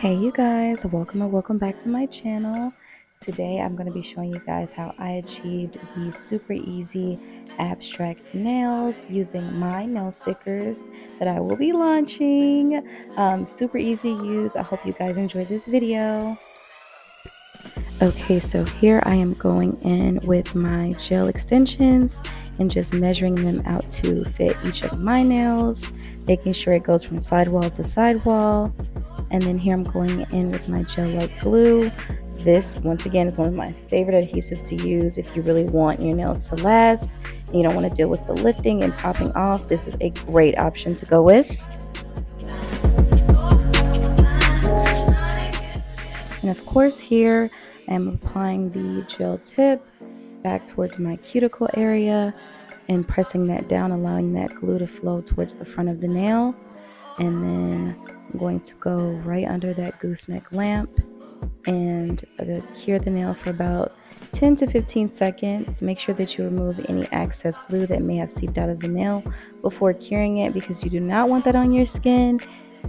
Hey you guys, welcome and welcome back to my channel. Today I'm going to be showing you guys how I achieved these super easy abstract nails using my nail stickers that I will be launching. Super easy to use. I hope you guys enjoyed this video. Okay, so here I am going in with my gel extensions and just measuring them out to fit each of my nails, making sure it goes from sidewall to sidewall. And then here I'm going in with my gel-like glue. This, once again, is one of my favorite adhesives to use if you really want your nails to last and you don't want to deal with the lifting and popping off. This is a great option to go with. And of course here I am applying the gel tip back towards my cuticle area and pressing that down, allowing that glue to flow towards the front of the nail. And then I'm going to go right under that gooseneck lamp and cure the nail for about 10 to 15 seconds. Make sure that you remove any excess glue that may have seeped out of the nail before curing it, because you do not want that on your skin.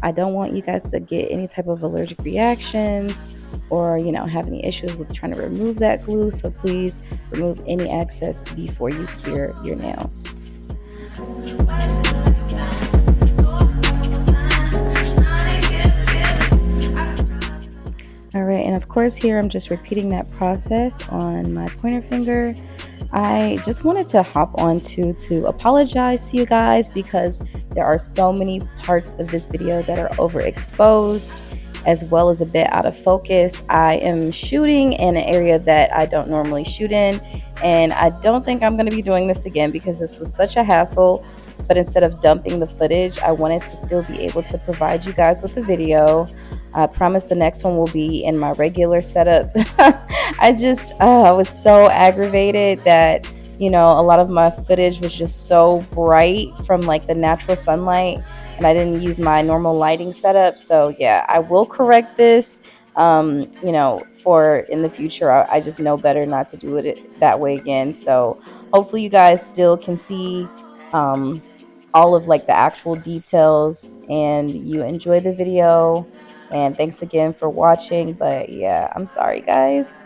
I don't want you guys to get any type of allergic reactions or have any issues with trying to remove that glue. So please remove any excess before you cure your nails. Alright, and of course here I'm just repeating that process on my pointer finger. I just wanted to hop on to apologize to you guys because there are so many parts of this video that are overexposed as well as a bit out of focus. I am shooting in an area that I don't normally shoot in, and I don't think I'm going to be doing this again because this was such a hassle. But instead of dumping the footage, I wanted to still be able to provide you guys with a video. I promise the next one will be in my regular setup. I was so aggravated that, a lot of my footage was just so bright from like the natural sunlight, and I didn't use my normal lighting setup. So yeah, I will correct this, for in the future. I just know better not to do it that way again. So hopefully you guys still can see all of like the actual details and you enjoy the video. And thanks again for watching. But yeah, I'm sorry guys.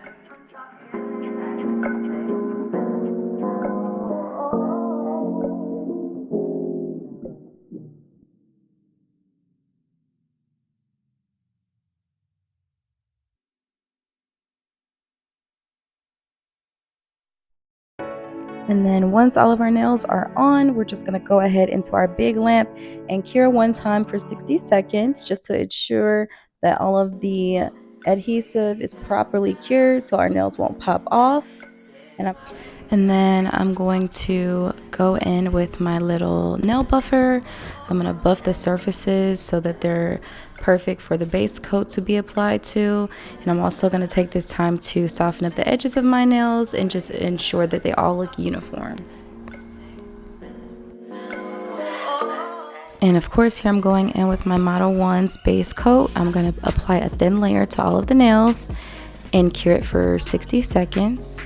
And then once all of our nails are on, we're just going to go ahead into our big lamp and cure one time for 60 seconds just to ensure that all of the adhesive is properly cured so our nails won't pop off. And then I'm going to go in with my little nail buffer. I'm going to buff the surfaces so that they're perfect for the base coat to be applied to. And I'm also going to take this time to soften up the edges of my nails and just ensure that they all look uniform. And of course here I'm going in with my Model 1's base coat. I'm going to apply a thin layer to all of the nails and cure it for 60 seconds.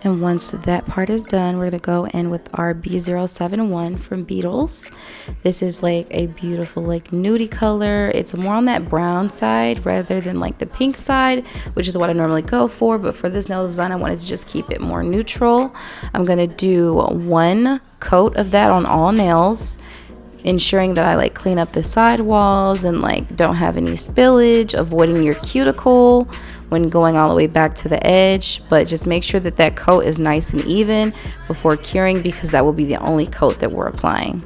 And once that part is done, we're going to go in with our B071 from Beetles. This is like a beautiful like nudie color. It's more on that brown side rather than like the pink side, which is what I normally go for. But for this nail design, I wanted to just keep it more neutral. I'm going to do one coat of that on all nails, ensuring that I like clean up the side walls and like don't have any spillage, avoiding your cuticle when going all the way back to the edge. But just make sure that that coat is nice and even before curing, because that will be the only coat that we're applying.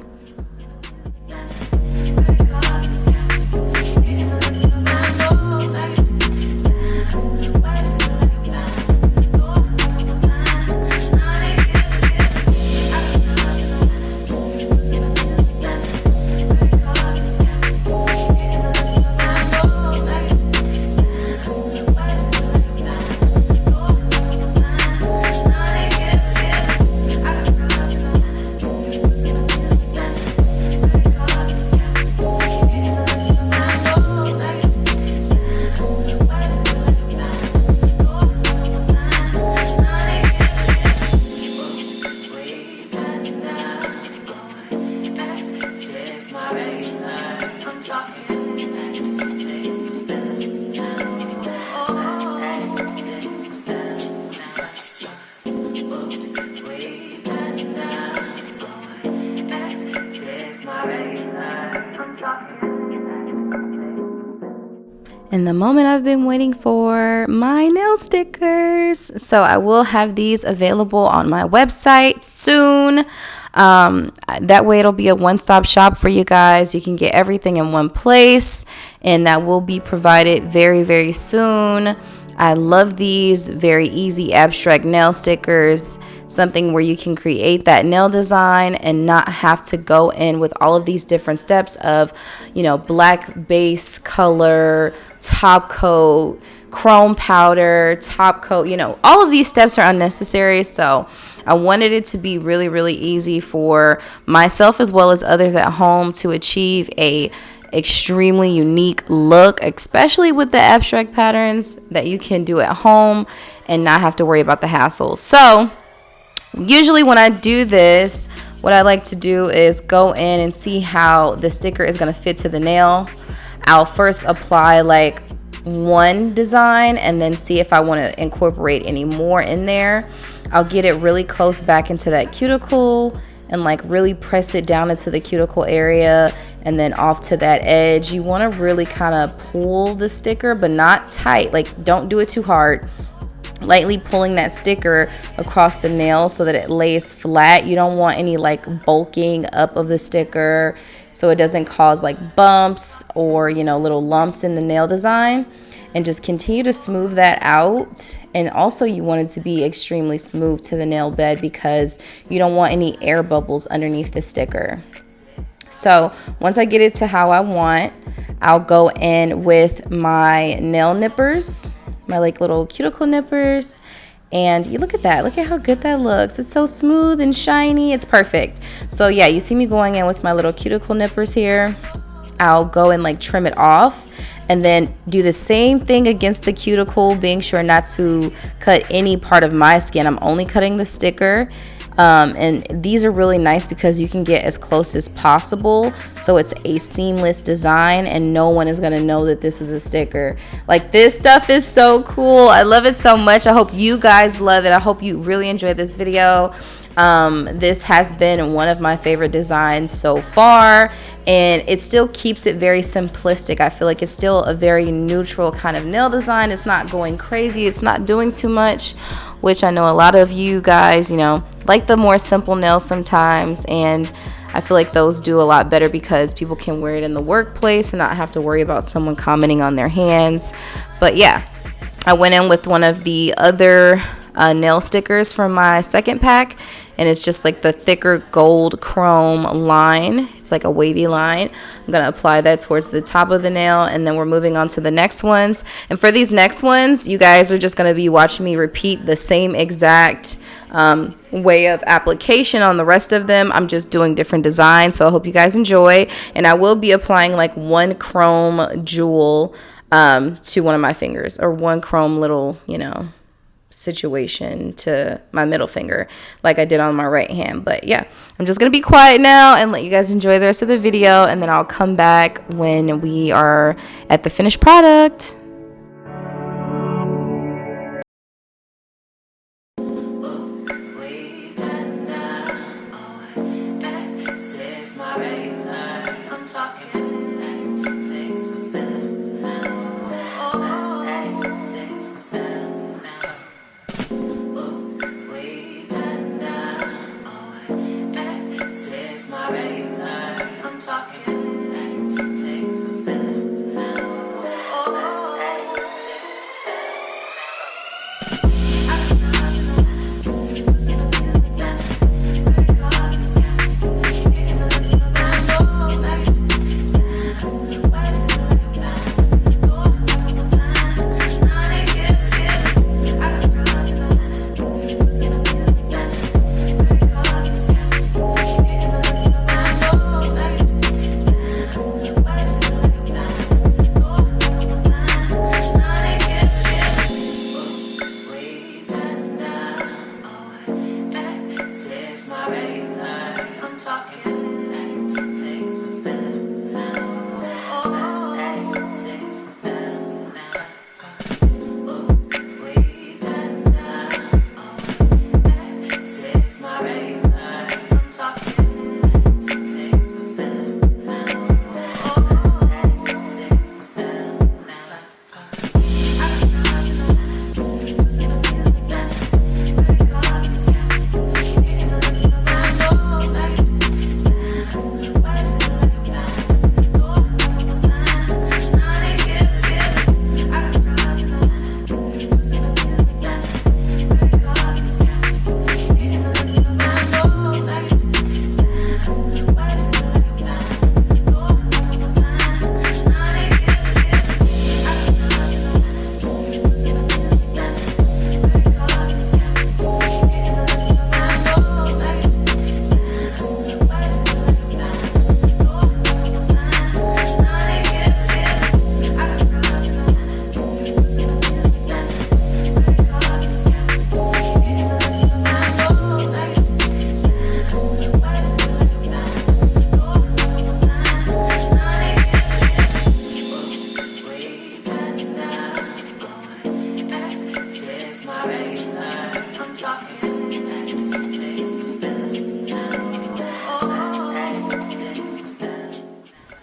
And the moment I've been waiting for, my nail stickers. So I will have these available on my website soon. That way it'll be a one-stop shop for you guys. You can get everything in one place, and that will be provided very, very soon. I love these very easy abstract nail stickers, something where you can create that nail design and not have to go in with all of these different steps of, black base color, top coat, chrome powder, top coat, all of these steps are unnecessary. So I wanted it to be really, really easy for myself as well as others at home to achieve a extremely unique look, especially with the abstract patterns that you can do at home and not have to worry about the hassle. So usually when I do this, what I like to do is go in and see how the sticker is going to fit to the nail. I'll first apply like one design and then see if I want to incorporate any more in there. I'll get it really close back into that cuticle and like really press it down into the cuticle area and then off to that edge. You want to really kind of pull the sticker, but not tight. Like, don't do it too hard. Lightly pulling that sticker across the nail so that it lays flat. You don't want any like bulking up of the sticker so it doesn't cause like bumps or little lumps in the nail design. And just continue to smooth that out. And also you want it to be extremely smooth to the nail bed because you don't want any air bubbles underneath the sticker. So once I get it to how I want, I'll go in with my nail nippers, my like little cuticle nippers. And you look at that. Look at how good that looks. It's so smooth and shiny. It's perfect. So yeah, you see me going in with my little cuticle nippers here. I'll go and like trim it off and then do the same thing against the cuticle, being sure not to cut any part of my skin. I'm only cutting the sticker. And these are really nice because you can get as close as possible. So it's a seamless design and no one is going to know that this is a sticker. Like, this stuff is so cool. I love it so much. I hope you guys love it. I hope you really enjoyed this video. This has been one of my favorite designs so far, and it still keeps it very simplistic. I feel like it's still a very neutral kind of nail design. It's not going crazy. It's not doing too much, which I know a lot of you guys, like the more simple nails sometimes, and I feel like those do a lot better because people can wear it in the workplace and not have to worry about someone commenting on their hands. But yeah, I went in with one of the other nail stickers from my second pack, and it's just like the thicker gold chrome line. It's like a wavy line. I'm gonna apply that towards the top of the nail, and then we're moving on to the next ones. And for these next ones, you guys are just gonna be watching me repeat the same exact way of application on the rest of them. I'm just doing different designs, so I hope you guys enjoy. And I will be applying like one chrome jewel to one of my fingers, or one chrome little situation to my middle finger like I did on my right hand. But yeah, I'm just gonna be quiet now and let you guys enjoy the rest of the video, and then I'll come back when we are at the finished product.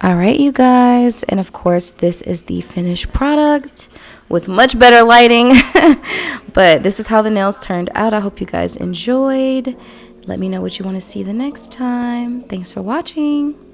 All right, you guys, and of course this is the finished product with much better lighting. But this is how the nails turned out. I hope you guys enjoyed. Let me know what you want to see the next time. Thanks for watching.